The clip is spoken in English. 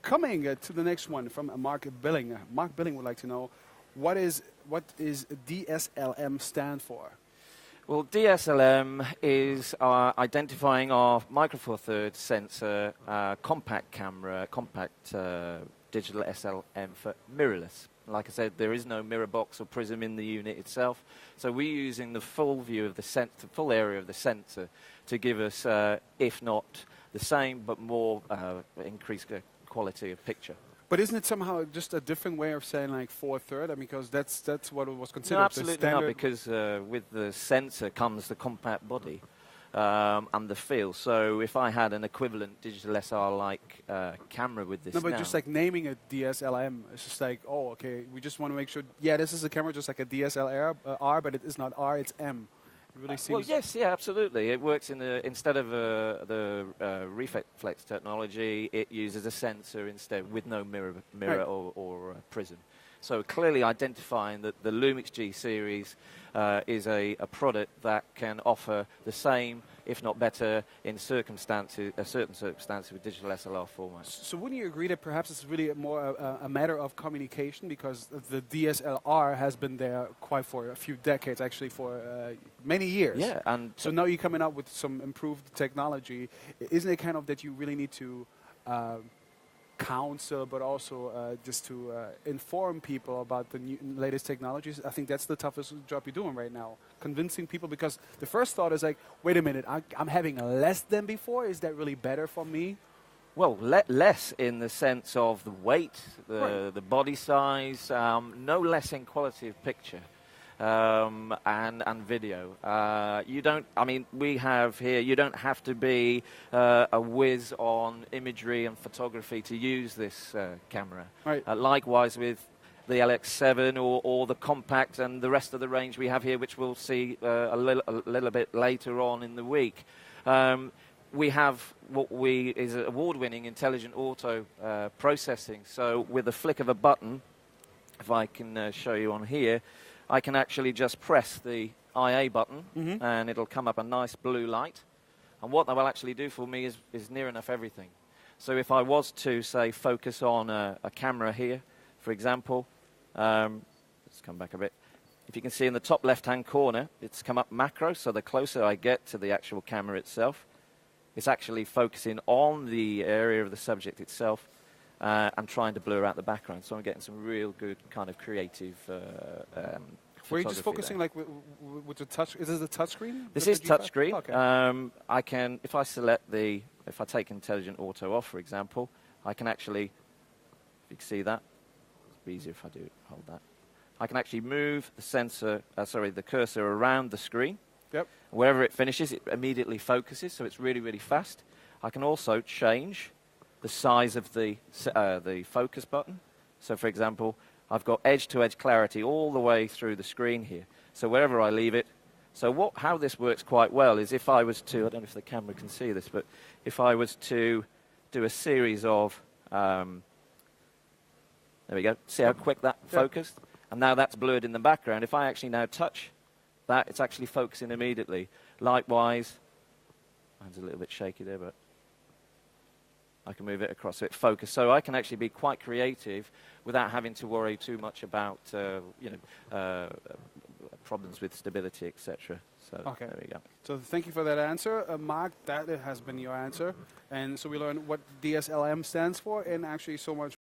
Coming to the next one from Mark Billing. Mark Billing would like to know what is DSLM stand for? Well, DSLM is identifying our micro four thirds sensor compact camera, compact digital SLM for mirrorless. Like I said, there is no mirror box or prism in the unit itself, so we're using the full view of the full area of the sensor to give us, if not the same, but more increased quality of picture. But isn't it somehow just a different way of saying like 4/3? I mean, because that's what it was considered. No, absolutely not, because with the sensor comes the compact body and the feel. So if I had an equivalent digital SR-like camera with this, no, but just like naming it DSLM, it's just like, oh, okay, we just want to make sure. Yeah, this is a camera just like a DSLR, but it is not R, it's M. It really seems. Well, yes, yeah, absolutely. It works instead of the reflex technology, it uses a sensor instead with no mirror right. or prism. So clearly identifying that the Lumix G series is a product that can offer the same, if not better, in certain circumstances with digital SLR formats. So wouldn't you agree that perhaps it's really more a matter of communication, because the DSLR has been there quite for a few decades, actually for many years. Yeah, and so now you're coming up with some improved technology. Isn't it kind of that you really need to counsel, but also just to inform people about the latest technologies? I think that's the toughest job you're doing right now, convincing people, because the first thought is like, wait a minute, I'm having less than before. Is that really better for me? Well, less in the sense of the weight, the body size, no less in quality of picture. And video. You don't. I mean, we have here. You don't have to be a whiz on imagery and photography to use this camera. Right. Likewise with the LX7 or the compact and the rest of the range we have here, which we'll see a little bit later on in the week. We have what is award-winning intelligent auto processing. So with a flick of a button, if I can show you on here, I can actually just press the IA button, and it'll come up a nice blue light. And what that will actually do for me is near enough everything. So if I was to, say, focus on a camera here, for example, let's come back a bit. If you can see in the top left-hand corner, it's come up macro, so the closer I get to the actual camera itself, it's actually focusing on the area of the subject itself, and trying to blur out the background. So I'm getting some real good kind of creative Were you just focusing there. Like with the touch? Is this a touch screen? This is touch screen. Okay. I can, if I take intelligent auto off, for example, I can actually, if you can see that, it's easier if I do hold that. I can actually move the the cursor around the screen. Yep. Wherever it finishes, it immediately focuses, so it's really, really fast. I can also change the size of the focus button. So, for example, I've got edge-to-edge clarity all the way through the screen here. So wherever I leave it. So how this works quite well is if I was to, I don't know if the camera can see this, but if I was to do a series of, there we go, see how quick that focused? And now that's blurred in the background. If I actually now touch that, it's actually focusing immediately. Likewise, mine's a little bit shaky there, but I can move it across so it focus. So I can actually be quite creative without having to worry too much about problems with stability, etc. So okay. There we go. So thank you for that answer, Mark. That has been your answer, and so we learned what DSLM stands for, and actually so much